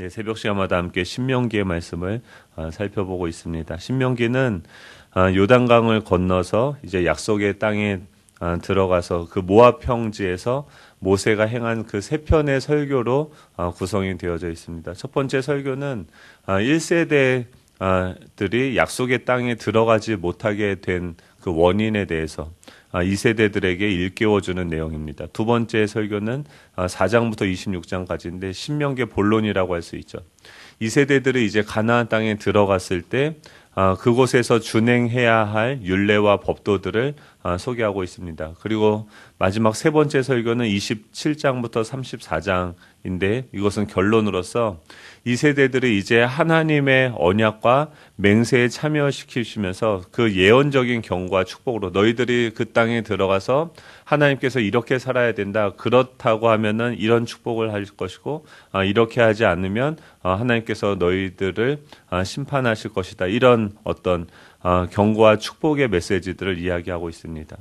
네, 새벽 시간마다 함께 신명기의 말씀을 살펴보고 있습니다. 신명기는 요단강을 건너서 이제 약속의 땅에 들어가서 그 모압 평지에서 모세가 행한 그 세 편의 설교로 구성이 되어져 있습니다. 첫 번째 설교는 1세대들이 약속의 땅에 들어가지 못하게 된 그 원인에 대해서 2세대들에게 일깨워주는 내용입니다. 두 번째 설교는 4장부터 26장까지인데 신명기의 본론이라고 할 수 있죠. 2세대들이 이제 가나안 땅에 들어갔을 때 그곳에서 준행해야 할 율례와 법도들을 소개하고 있습니다. 그리고 마지막 세 번째 설교는 27장부터 34장인데 이것은 결론으로서 이 세대들이 이제 하나님의 언약과 맹세에 참여시키시면서 그 예언적인 경고와 축복으로 너희들이 그 땅에 들어가서 하나님께서 이렇게 살아야 된다. 그렇다고 하면은 이런 축복을 할 것이고 이렇게 하지 않으면 하나님께서 너희들을 심판하실 것이다. 이런 어떤 경고와 축복의 메시지들을 이야기하고 있습니다.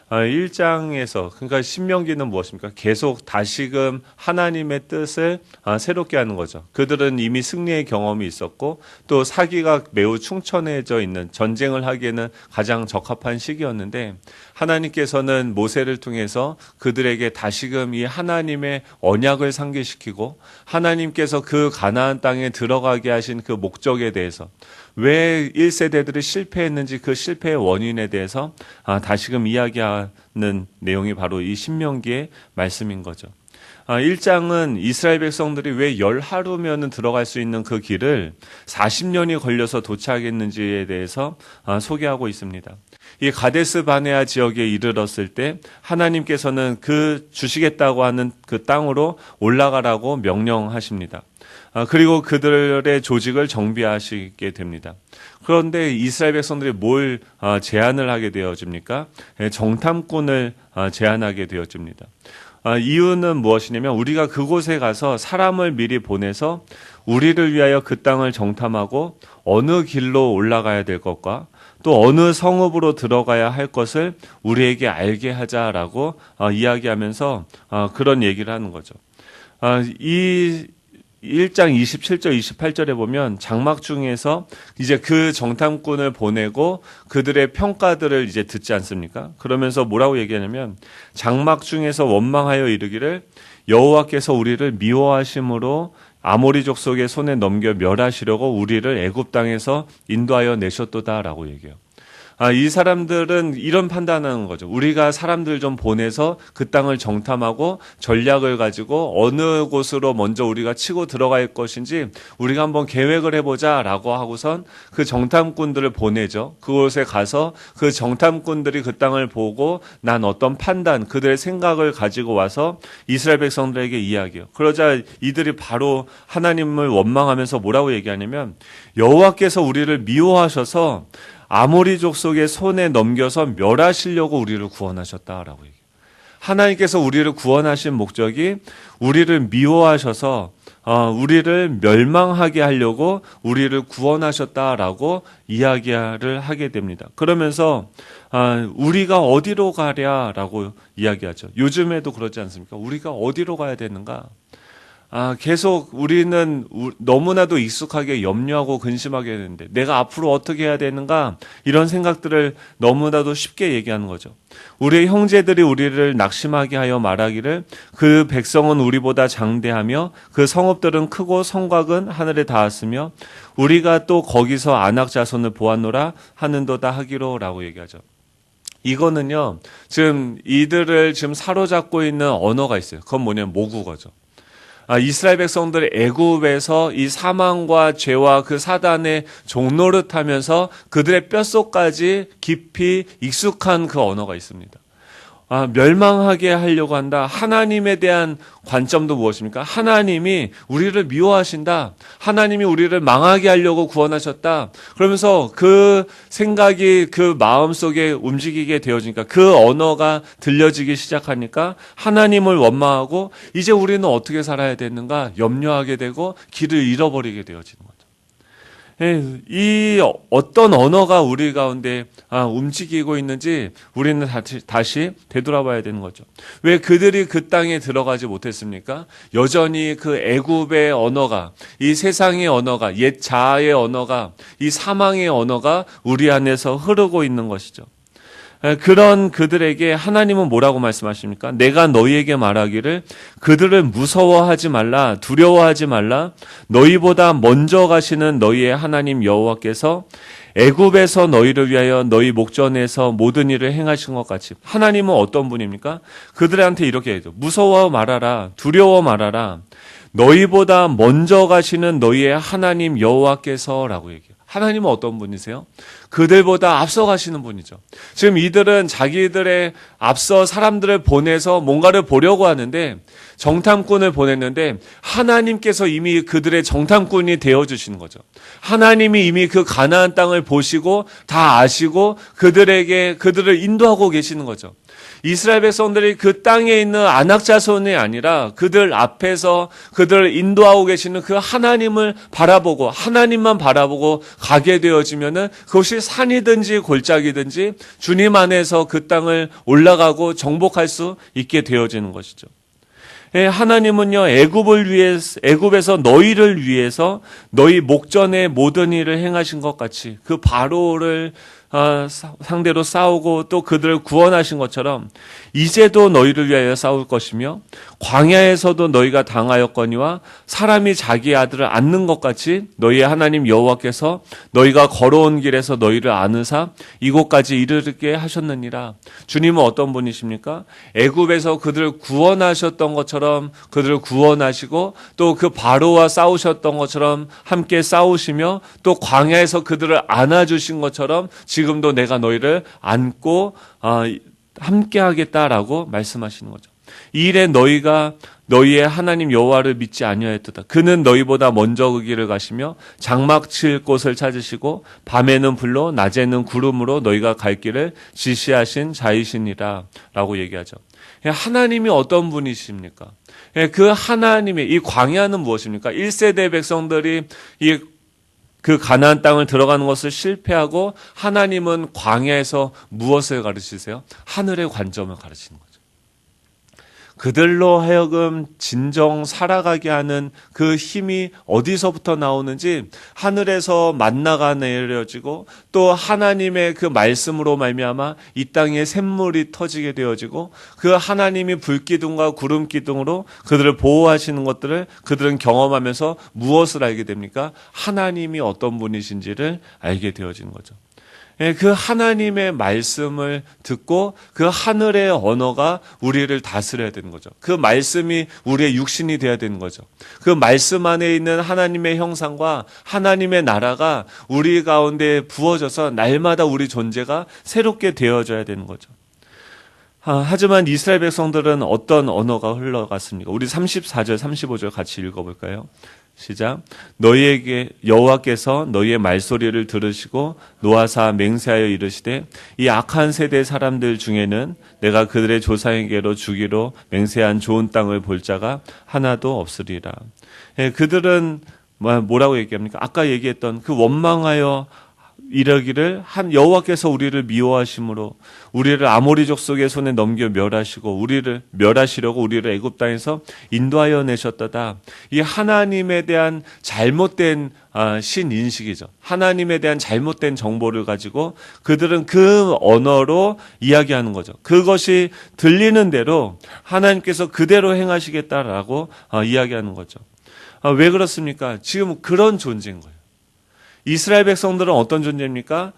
1장에서 그러니까 신명기는 무엇입니까? 계속 다시금 하나님의 뜻을 새롭게 하는 거죠. 그들은 이미 승리의 경험이 있었고 또 사기가 매우 충천해져 있는 전쟁을 하기에는 가장 적합한 시기였는데 하나님께서는 모세를 통해서 그들에게 다시금 이 하나님의 언약을 상기시키고 하나님께서 그 가나안 땅에 들어가게 하신 그 목적에 대해서 왜 1세대들이 실패했는지 그 실패의 원인에 대해서 다시금 이야기하는 내용이 바로 이 신명기의 말씀인 거죠. 1장은 이스라엘 백성들이 왜 열하루면 들어갈 수 있는 그 길을 40년이 걸려서 도착했는지에 대해서 소개하고 있습니다. 이 가데스 바네아 지역에 이르렀을 때 하나님께서는 그 주시겠다고 하는 그 땅으로 올라가라고 명령하십니다. 그리고 그들의 조직을 정비하시게 됩니다. 그런데 이스라엘 백성들이 뭘 제안을 하게 되어집니까? 정탐꾼을 제안하게 되어집니다. 이유는 무엇이냐면 우리가 그곳에 가서 사람을 미리 보내서 우리를 위하여 그 땅을 정탐하고 어느 길로 올라가야 될 것과 또 어느 성읍으로 들어가야 할 것을 우리에게 알게 하자라고 이야기하면서 그런 얘기를 하는 거죠. 이 1장 27절 28절에 보면 장막 중에서 이제 그 정탐꾼을 보내고 그들의 평가들을 이제 듣지 않습니까? 그러면서 뭐라고 얘기하냐면 장막 중에서 원망하여 이르기를 여호와께서 우리를 미워하심으로 아모리 족속의 손에 넘겨 멸하시려고 우리를 애굽 땅에서 인도하여 내셨도다라고 얘기해요. 이 사람들은 이런 판단하는 거죠. 우리가 사람들 좀 보내서 그 땅을 정탐하고 전략을 가지고 어느 곳으로 먼저 우리가 치고 들어갈 것인지 우리가 한번 계획을 해보자라고 하고선 그 정탐꾼들을 보내죠. 그곳에 가서 그 정탐꾼들이 그 땅을 보고 난 어떤 판단, 그들의 생각을 가지고 와서 이스라엘 백성들에게 이야기해요. 그러자 이들이 바로 하나님을 원망하면서 뭐라고 얘기하냐면 여호와께서 우리를 미워하셔서 아모리 족속의 손에 넘겨서 멸하시려고 우리를 구원하셨다라고 얘기해요. 하나님께서 우리를 구원하신 목적이 우리를 미워하셔서 우리를 멸망하게 하려고 우리를 구원하셨다라고 이야기를 하게 됩니다. 그러면서 우리가 어디로 가랴라고 이야기하죠. 요즘에도 그렇지 않습니까? 우리가 어디로 가야 되는가? 계속 우리는 너무나도 익숙하게 염려하고 근심하게 되는데 내가 앞으로 어떻게 해야 되는가 이런 생각들을 너무나도 쉽게 얘기하는 거죠. 우리의 형제들이 우리를 낙심하게 하여 말하기를 그 백성은 우리보다 장대하며 그 성읍들은 크고 성곽은 하늘에 닿았으며 우리가 또 거기서 아낙 자손을 보았노라 하는도다 하기로라고 얘기하죠. 이거는요 지금 이들을 지금 사로잡고 있는 언어가 있어요. 그건 뭐냐면 모국어죠. 이스라엘 백성들의 애굽에서 이 사망과 죄와 그 사단의 종노릇하면서 그들의 뼛속까지 깊이 익숙한 그 언어가 있습니다. 멸망하게 하려고 한다. 하나님에 대한 관점도 무엇입니까? 하나님이 우리를 미워하신다. 하나님이 우리를 망하게 하려고 구원하셨다. 그러면서 그 생각이 그 마음속에 움직이게 되어지니까 그 언어가 들려지기 시작하니까 하나님을 원망하고 이제 우리는 어떻게 살아야 되는가 염려하게 되고 길을 잃어버리게 되어지는 거죠. 이 어떤 언어가 우리 가운데 움직이고 있는지 우리는 다시 되돌아봐야 되는 거죠. 왜 그들이 그 땅에 들어가지 못했습니까? 여전히 그 애굽의 언어가, 이 세상의 언어가, 옛 자아의 언어가, 이 사망의 언어가 우리 안에서 흐르고 있는 것이죠. 그런 그들에게 하나님은 뭐라고 말씀하십니까? 내가 너희에게 말하기를 그들을 무서워하지 말라, 두려워하지 말라. 너희보다 먼저 가시는 너희의 하나님 여호와께서 애굽에서 너희를 위하여 너희 목전에서 모든 일을 행하신 것 같이. 하나님은 어떤 분입니까? 그들한테 이렇게 해요. 무서워 말아라, 두려워 말아라. 너희보다 먼저 가시는 너희의 하나님 여호와께서라고 얘기해요. 하나님은 어떤 분이세요? 그들보다 앞서 가시는 분이죠. 지금 이들은 자기들의 앞서 사람들을 보내서 뭔가를 보려고 하는데 정탐꾼을 보냈는데 하나님께서 이미 그들의 정탐꾼이 되어주시는 거죠. 하나님이 이미 그 가나안 땅을 보시고 다 아시고 그들을 인도하고 계시는 거죠. 이스라엘 백성들이 그 땅에 있는 안악 자손이 아니라 그들 앞에서 그들을 인도하고 계시는 그 하나님을 바라보고 하나님만 바라보고 가게 되어지면은 그것이 산이든지 골짜기든지 주님 안에서 그 땅을 올라가고 정복할 수 있게 되어지는 것이죠. 하나님은요, 애굽에서 너희를 위해서 너희 목전에 모든 일을 행하신 것 같이 그 바로를 상대로 싸우고 또 그들을 구원하신 것처럼 이제도 너희를 위하여 싸울 것이며 광야에서도 너희가 당하였거니와 사람이 자기 아들을 안는 것 같이 너희의 하나님 여호와께서 너희가 걸어온 길에서 너희를 안으사 이곳까지 이르게 하셨느니라. 주님은 어떤 분이십니까? 애굽에서 그들을 구원하셨던 것처럼 그들을 구원하시고 또 그 바로와 싸우셨던 것처럼 함께 싸우시며 또 광야에서 그들을 안아주신 것처럼 지금도 내가 너희를 안고 함께 하겠다라고 말씀하시는 거죠. 이 일에 너희가 너희의 하나님 여호와를 믿지 아니하였도다. 그는 너희보다 먼저 그 길을 가시며 장막 칠 곳을 찾으시고 밤에는 불로 낮에는 구름으로 너희가 갈 길을 지시하신 자이시니라 라고 얘기하죠. 하나님이 어떤 분이십니까? 그 하나님의 이 광야는 무엇입니까? 1세대 백성들이 그 가나안 땅을 들어가는 것을 실패하고 하나님은 광야에서 무엇을 가르치세요? 하늘의 관점을 가르치는 거죠. 그들로 하여금 진정 살아가게 하는 그 힘이 어디서부터 나오는지 하늘에서 만나가 내려지고 또 하나님의 그 말씀으로 말미암아 이 땅에 샘물이 터지게 되어지고 그 하나님이 불기둥과 구름기둥으로 그들을 보호하시는 것들을 그들은 경험하면서 무엇을 알게 됩니까? 하나님이 어떤 분이신지를 알게 되어지는 거죠. 그 하나님의 말씀을 듣고 그 하늘의 언어가 우리를 다스려야 되는 거죠. 그 말씀이 우리의 육신이 되어야 되는 거죠. 그 말씀 안에 있는 하나님의 형상과 하나님의 나라가 우리 가운데 부어져서 날마다 우리 존재가 새롭게 되어져야 되는 거죠. 하지만 이스라엘 백성들은 어떤 언어가 흘러갔습니까? 우리 34절, 35절 같이 읽어볼까요? 시작. 너희에게 여호와께서 너희의 말소리를 들으시고 노하사 맹세하여 이르시되 이 악한 세대 사람들 중에는 내가 그들의 조상에게로 주기로 맹세한 좋은 땅을 볼 자가 하나도 없으리라. 그들은 뭐라고 얘기합니까? 아까 얘기했던 그 원망하여 이러기를 한 여호와께서 우리를 미워하심으로 우리를 아모리 족속의 손에 넘겨 멸하시고 우리를 멸하시려고 우리를 애굽 땅에서 인도하여 내셨다다. 이 하나님에 대한 잘못된 신인식이죠. 하나님에 대한 잘못된 정보를 가지고 그들은 그 언어로 이야기하는 거죠. 그것이 들리는 대로 하나님께서 그대로 행하시겠다라고 이야기하는 거죠. 왜 그렇습니까? 지금 그런 존재인 거예요. 이스라엘 백성들은 어떤 존재입니까?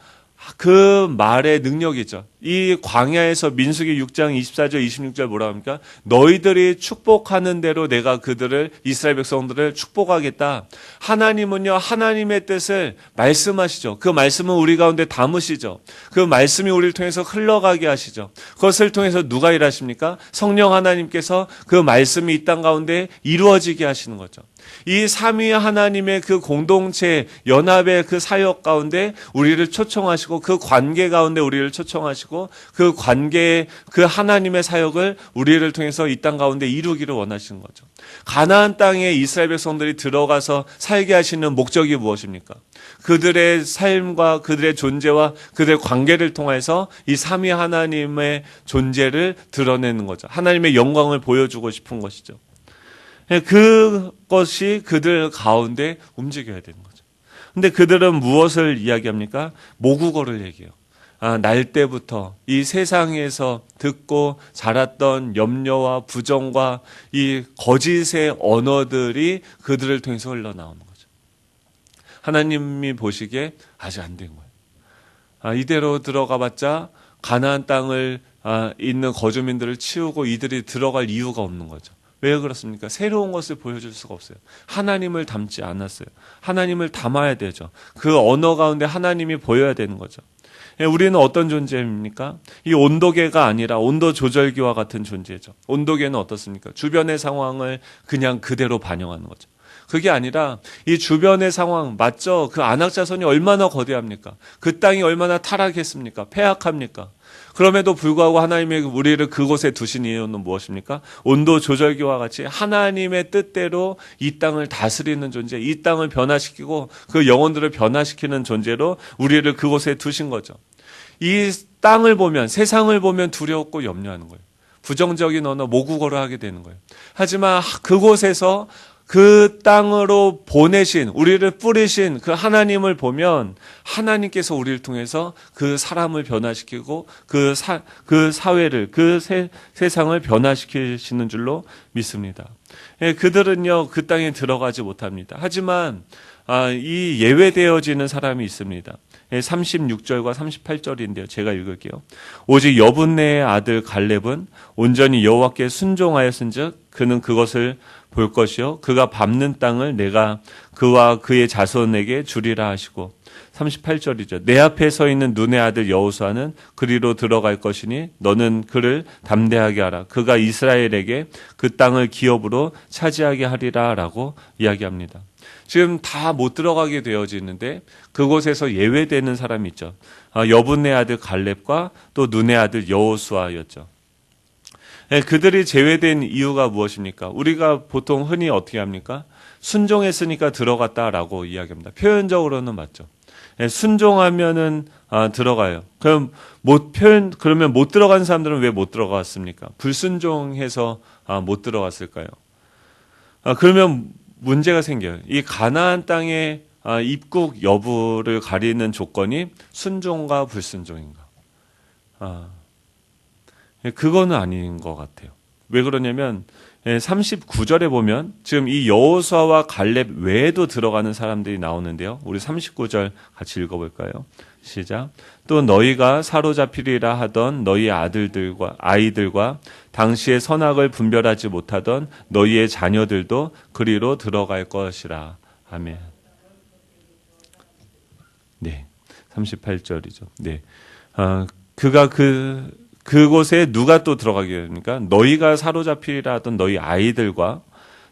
그 말의 능력이죠. 이 광야에서 민수기 6장 24절 26절 뭐라고 합니까? 너희들이 축복하는 대로 내가 그들을 이스라엘 백성들을 축복하겠다. 하나님은요 하나님의 뜻을 말씀하시죠. 그 말씀은 우리 가운데 담으시죠. 그 말씀이 우리를 통해서 흘러가게 하시죠. 그것을 통해서 누가 일하십니까? 성령 하나님께서 그 말씀이 이 땅 가운데 이루어지게 하시는 거죠. 이 삼위 하나님의 그 공동체 연합의 그 사역 가운데 우리를 초청하시고 그 관계 가운데 우리를 초청하시고 그 관계의 그 하나님의 사역을 우리를 통해서 이 땅 가운데 이루기를 원하시는 거죠. 가나안 땅에 이스라엘 백성들이 들어가서 살게 하시는 목적이 무엇입니까? 그들의 삶과 그들의 존재와 그들의 관계를 통해서 이 삼위 하나님의 존재를 드러내는 거죠. 하나님의 영광을 보여주고 싶은 것이죠. 그것이 그들 가운데 움직여야 되는 거죠. 근데 그들은 무엇을 이야기합니까? 모국어를 얘기해요. 날 때부터 이 세상에서 듣고 자랐던 염려와 부정과 이 거짓의 언어들이 그들을 통해서 흘러나오는 거죠. 하나님이 보시기에 아직 안 된 거예요. 이대로 들어가봤자 가나안 땅을 있는 거주민들을 치우고 이들이 들어갈 이유가 없는 거죠. 왜 그렇습니까? 새로운 것을 보여줄 수가 없어요. 하나님을 닮지 않았어요. 하나님을 담아야 되죠. 그 언어 가운데 하나님이 보여야 되는 거죠. 우리는 어떤 존재입니까? 이 온도계가 아니라 온도 조절기와 같은 존재죠. 온도계는 어떻습니까? 주변의 상황을 그냥 그대로 반영하는 거죠. 그게 아니라 이 주변의 상황 맞죠? 그 안악자손이 얼마나 거대합니까? 그 땅이 얼마나 타락했습니까? 패악합니까? 그럼에도 불구하고 하나님이 우리를 그곳에 두신 이유는 무엇입니까? 온도 조절기와 같이 하나님의 뜻대로 이 땅을 다스리는 존재, 이 땅을 변화시키고 그 영혼들을 변화시키는 존재로 우리를 그곳에 두신 거죠. 이 땅을 보면, 세상을 보면 두렵고 염려하는 거예요. 부정적인 언어, 모국어를 하게 되는 거예요. 하지만 그곳에서 그 땅으로 보내신, 우리를 뿌리신 그 하나님을 보면 하나님께서 우리를 통해서 그 사람을 변화시키고 그 사회를, 그 세상을 변화시키시는 줄로 믿습니다. 그들은요, 그 땅에 들어가지 못합니다. 하지만 이 예외되어지는 사람이 있습니다. 36절과 38절인데요. 제가 읽을게요. 오직 여분네의 아들 갈렙은 온전히 여호와께 순종하였은즉 그는 그것을 볼 것이요 그가 밟는 땅을 내가 그와 그의 자손에게 주리라 하시고 38절이죠. 내 앞에 서 있는 눈의 아들 여호수아는 그리로 들어갈 것이니 너는 그를 담대하게 하라. 그가 이스라엘에게 그 땅을 기업으로 차지하게 하리라 라고 이야기합니다. 지금 다 못 들어가게 되어지는데 그곳에서 예외되는 사람이 있죠. 여분네 아들 갈렙과 또 눈의 아들 여호수아였죠. 그들이 제외된 이유가 무엇입니까? 우리가 보통 흔히 어떻게 합니까? 순종했으니까 들어갔다라고 이야기합니다. 표현적으로는 맞죠. 순종하면은 들어가요. 그러면 못 들어간 사람들은 왜 못 들어갔습니까? 불순종해서 못 들어갔을까요? 그러면 문제가 생겨요. 이 가나안 땅의 입국 여부를 가리는 조건이 순종과 불순종인가? 그거는 아닌 것 같아요. 왜 그러냐면 39절에 보면 지금 이 여호수아와 갈렙 외에도 들어가는 사람들이 나오는데요. 우리 39절 같이 읽어볼까요? 시작. 또 너희가 사로잡히리라 하던 너희 아이들과 당시의 선악을 분별하지 못하던 너희의 자녀들도 그리로 들어갈 것이라. 아멘. 네, 38절이죠. 네, 그가 그곳에 누가 또 들어가게 됩니까? 너희가 사로잡히리라 하던 너희 아이들과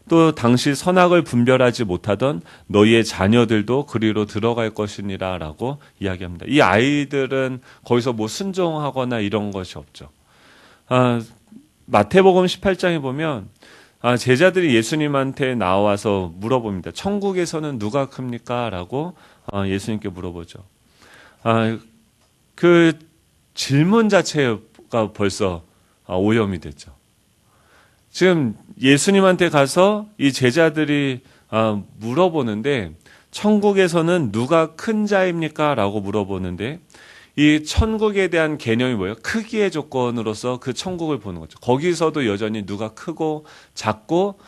또 당시 선악을 분별하지 못하던 너희의 자녀들도 그리로 들어갈 것이니라 라고 이야기합니다. 이 아이들은 거기서 뭐 순종하거나 이런 것이 없죠. 마태복음 18장에 보면 제자들이 예수님한테 나와서 물어봅니다. 천국에서는 누가 큽니까? 라고 예수님께 물어보죠. 그 질문 자체가 벌써 오염이 됐죠. 지금 예수님한테 가서 이 제자들이 물어보는데 천국에서는 누가 큰 자입니까? 라고 물어보는데 이 천국에 대한 개념이 뭐예요? 크기의 조건으로서 그 천국을 보는 거죠. 거기서도 여전히 누가 크고 작고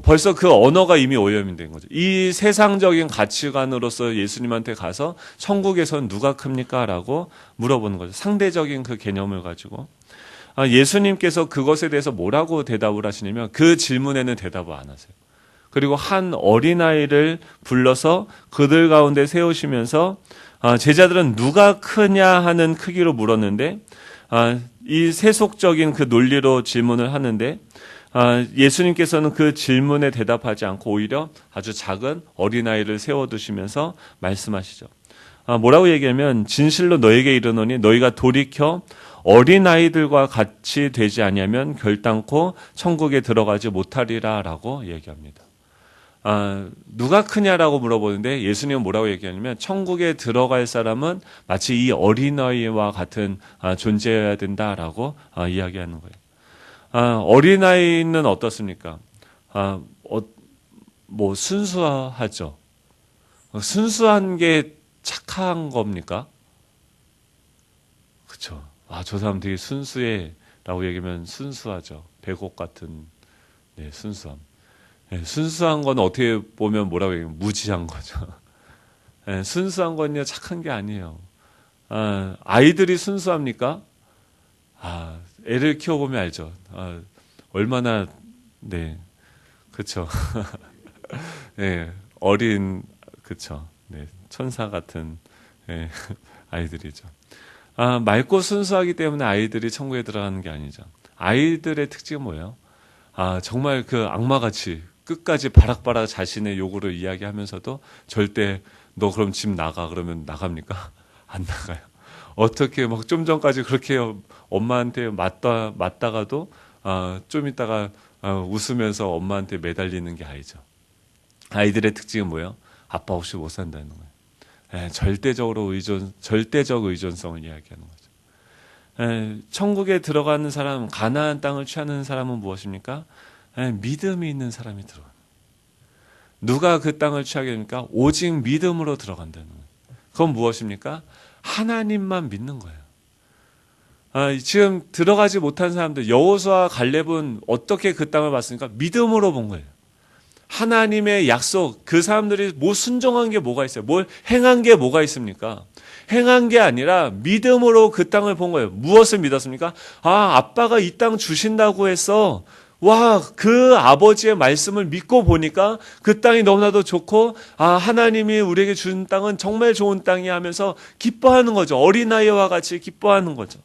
벌써 그 언어가 이미 오염이 된 거죠. 이 세상적인 가치관으로서 예수님한테 가서 천국에서는 누가 큽니까? 라고 물어보는 거죠. 상대적인 그 개념을 가지고. 예수님께서 그것에 대해서 뭐라고 대답을 하시냐면 그 질문에는 대답을 안 하세요. 그리고 한 어린아이를 불러서 그들 가운데 세우시면서 제자들은 누가 크냐 하는 크기로 물었는데 이 세속적인 그 논리로 질문을 하는데 예수님께서는 그 질문에 대답하지 않고 오히려 아주 작은 어린아이를 세워두시면서 말씀하시죠. 뭐라고 얘기하면 진실로 너에게 이르노니 너희가 돌이켜 어린아이들과 같이 되지 아니하면 결단코 천국에 들어가지 못하리라 라고 얘기합니다. 누가 크냐라고 물어보는데 예수님은 뭐라고 얘기하냐면 천국에 들어갈 사람은 마치 이 어린아이와 같은 존재여야 된다라고 이야기하는 거예요. 어린아이는 어떻습니까? 뭐 순수하죠. 순수한 게 착한 겁니까? 그렇죠. 저 사람 되게 순수해라고 얘기하면 순수하죠. 백옥 같은 순수함. 순수한 건 어떻게 보면 뭐라고 얘기하면 무지한 거죠. 순수한 건요 착한 게 아니에요. 아이들이 순수합니까? 애를 키워보면 알죠. 얼마나 그렇죠. 그렇죠. 천사 같은 아이들이죠. 맑고 순수하기 때문에 아이들이 천국에 들어가는 게 아니죠. 아이들의 특징은 뭐예요? 정말 그 악마같이 끝까지 바락바락 자신의 요구를 이야기하면서도 절대 너 그럼 집 나가 그러면 나갑니까? 안 나가요. 어떻게 막 좀 전까지 그렇게 엄마한테 맞다가도 좀 있다가 웃으면서 엄마한테 매달리는 게 아니죠. 아이들의 특징은 뭐예요? 아빠 없이 못 산다는 거예요. 절대적 의존성을 이야기하는 거죠. 천국에 들어가는 사람, 가나안 땅을 취하는 사람은 무엇입니까? 믿음이 있는 사람이 들어가요. 누가 그 땅을 취하게 됩니까? 오직 믿음으로 들어간다는 거예요. 그건 무엇입니까? 하나님만 믿는 거예요. 지금 들어가지 못한 사람들, 여호수아와 갈렙은 어떻게 그 땅을 봤습니까? 믿음으로 본 거예요. 하나님의 약속, 그 사람들이 뭐 순종한 게 뭐가 있어요? 뭘 행한 게 뭐가 있습니까? 행한 게 아니라 믿음으로 그 땅을 본 거예요. 무엇을 믿었습니까? 아빠가 이 땅 주신다고 해서 그 아버지의 말씀을 믿고 보니까 그 땅이 너무나도 좋고 하나님이 우리에게 준 땅은 정말 좋은 땅이 하면서 기뻐하는 거죠. 어린아이와 같이 기뻐하는 거죠.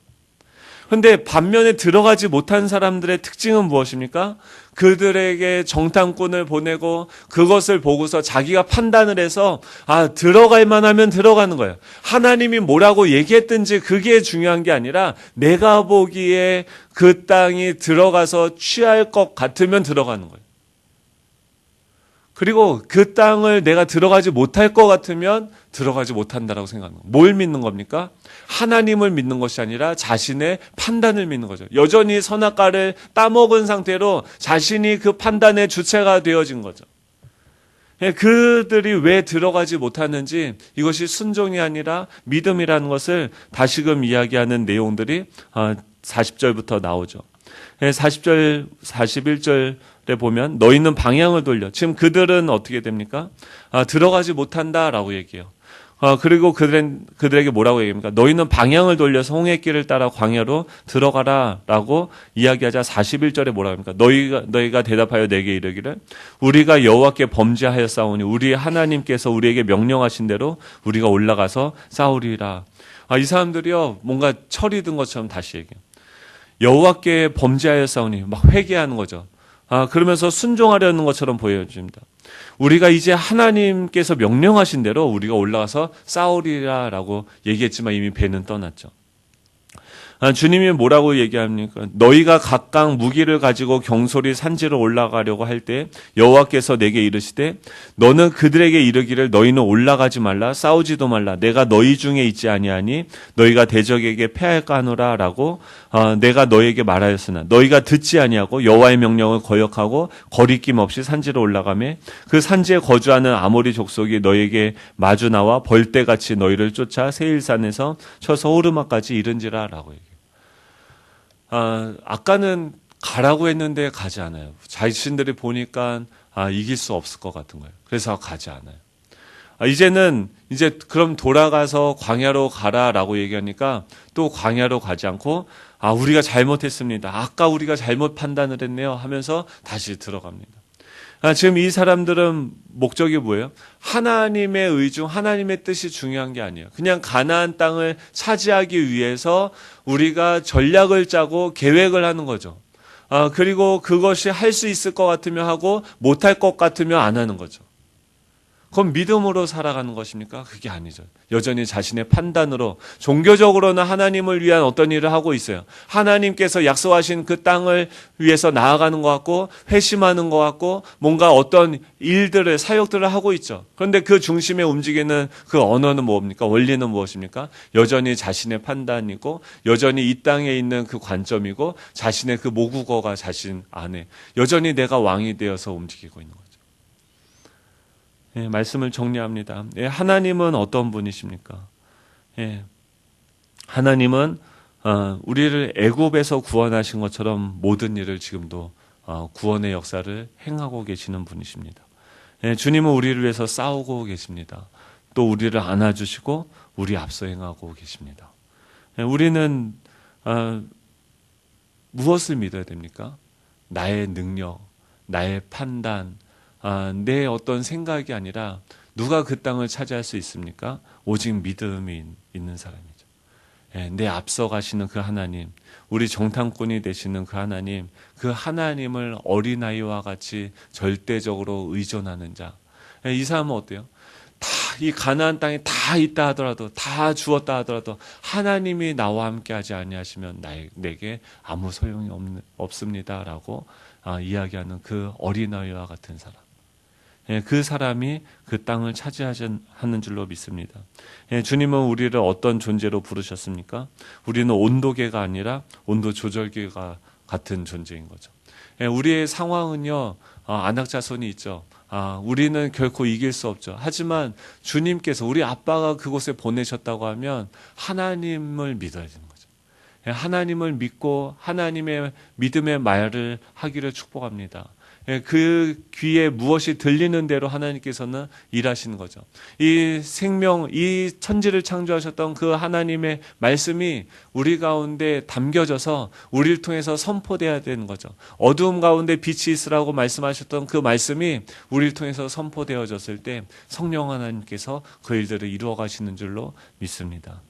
그런데 반면에 들어가지 못한 사람들의 특징은 무엇입니까? 그들에게 정탐꾼을 보내고 그것을 보고서 자기가 판단을 해서 들어갈 만하면 들어가는 거예요. 하나님이 뭐라고 얘기했든지 그게 중요한 게 아니라 내가 보기에 그 땅이 들어가서 취할 것 같으면 들어가는 거예요. 그리고 그 땅을 내가 들어가지 못할 것 같으면 들어가지 못한다라고 생각하는 거예요. 뭘 믿는 겁니까? 하나님을 믿는 것이 아니라 자신의 판단을 믿는 거죠. 여전히 선악과를 따먹은 상태로 자신이 그 판단의 주체가 되어진 거죠. 그들이 왜 들어가지 못하는지 이것이 순종이 아니라 믿음이라는 것을 다시금 이야기하는 내용들이 40절부터 나오죠. 40절, 41절에 보면 너희는 방향을 돌려. 지금 그들은 어떻게 됩니까? 들어가지 못한다라고 얘기해요. 그리고 그들에게 뭐라고 얘기합니까? 너희는 방향을 돌려서 홍해길을 따라 광야로 들어가라라고 이야기하자 41절에 뭐라고 합니까? 너희가 대답하여 내게 이르기를 우리가 여호와께 범죄하였사오니 우리 하나님께서 우리에게 명령하신 대로 우리가 올라가서 싸우리라. 이 사람들이요 뭔가 철이 든 것처럼 다시 얘기해요. 여호와께 범죄하였사오니 막 회개하는 거죠. 그러면서 순종하려는 것처럼 보여집니다. 우리가 이제 하나님께서 명령하신 대로 우리가 올라가서 싸우리라라고 얘기했지만 이미 배는 떠났죠. 주님이 뭐라고 얘기합니까? 너희가 각각 무기를 가지고 경솔히 산지로 올라가려고 할 때 여호와께서 내게 이르시되 너는 그들에게 이르기를 너희는 올라가지 말라 싸우지도 말라 내가 너희 중에 있지 아니하니 너희가 대적에게 패할까 하노라라고 내가 너희에게 말하였으나 너희가 듣지 아니하고 여호와의 명령을 거역하고 거리낌 없이 산지로 올라가매 그 산지에 거주하는 아모리 족속이 너희에게 마주 나와 벌떼같이 너희를 쫓아 세일산에서 쳐서 호르마까지 이른지라라고 얘기해요. 아까는 가라고 했는데 가지 않아요. 자신들이 보니까 이길 수 없을 것 같은 거예요. 그래서 가지 않아요. 이제는 그럼 돌아가서 광야로 가라라고 얘기하니까 또 광야로 가지 않고 우리가 잘못했습니다. 아까 우리가 잘못 판단을 했네요 하면서 다시 들어갑니다. 지금 이 사람들은 목적이 뭐예요? 하나님의 의중, 하나님의 뜻이 중요한 게 아니에요. 그냥 가나안 땅을 차지하기 위해서 우리가 전략을 짜고 계획을 하는 거죠. 그리고 그것이 할 수 있을 것 같으면 하고 못할 것 같으면 안 하는 거죠. 그건 믿음으로 살아가는 것입니까? 그게 아니죠. 여전히 자신의 판단으로 종교적으로는 하나님을 위한 어떤 일을 하고 있어요. 하나님께서 약속하신 그 땅을 위해서 나아가는 것 같고 회심하는 것 같고 뭔가 어떤 일들을 사역들을 하고 있죠. 그런데 그 중심에 움직이는 그 언어는 뭡니까? 원리는 무엇입니까? 여전히 자신의 판단이고 여전히 이 땅에 있는 그 관점이고 자신의 그 모국어가 자신 안에 여전히 내가 왕이 되어서 움직이고 있는 거죠. 예, 말씀을 정리합니다. 예, 하나님은 어떤 분이십니까? 예, 하나님은 우리를 애굽에서 구원하신 것처럼 모든 일을 지금도 구원의 역사를 행하고 계시는 분이십니다. 예, 주님은 우리를 위해서 싸우고 계십니다. 또 우리를 안아주시고 우리 앞서 행하고 계십니다. 예, 우리는 무엇을 믿어야 됩니까? 나의 능력, 나의 판단, 내 어떤 생각이 아니라 누가 그 땅을 차지할 수 있습니까? 오직 믿음이 있는 사람이죠. 예, 내 앞서 가시는 그 하나님, 우리 정탐꾼이 되시는 그 하나님, 그 하나님을 어린아이와 같이 절대적으로 의존하는 자. 예, 이 사람은 어때요? 다 이 가나안 땅에 다 있다 하더라도 다 주었다 하더라도 하나님이 나와 함께 하지 아니하시면 내게 아무 소용이 없습니다라고 이야기하는 그 어린아이와 같은 사람. 예, 그 사람이 그 땅을 차지하는 줄로 믿습니다. 예, 주님은 우리를 어떤 존재로 부르셨습니까? 우리는 온도계가 아니라 온도 조절계가 같은 존재인 거죠. 예, 우리의 상황은요, 안악자손이 있죠. 우리는 결코 이길 수 없죠. 하지만 주님께서 우리 아빠가 그곳에 보내셨다고 하면 하나님을 믿어야 되는 거죠. 예, 하나님을 믿고 하나님의 믿음의 말을 하기를 축복합니다. 그 귀에 무엇이 들리는 대로 하나님께서는 일하시는 거죠. 이 생명, 이 천지를 창조하셨던 그 하나님의 말씀이 우리 가운데 담겨져서 우리를 통해서 선포돼야 되는 거죠. 어두움 가운데 빛이 있으라고 말씀하셨던 그 말씀이 우리를 통해서 선포되어졌을 때 성령 하나님께서 그 일들을 이루어 가시는 줄로 믿습니다.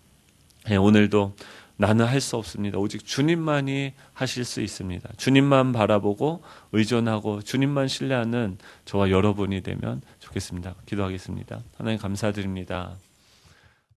오늘도 나는 할 수 없습니다. 오직 주님만이 하실 수 있습니다. 주님만 바라보고 의존하고 주님만 신뢰하는 저와 여러분이 되면 좋겠습니다. 기도하겠습니다. 하나님 감사드립니다.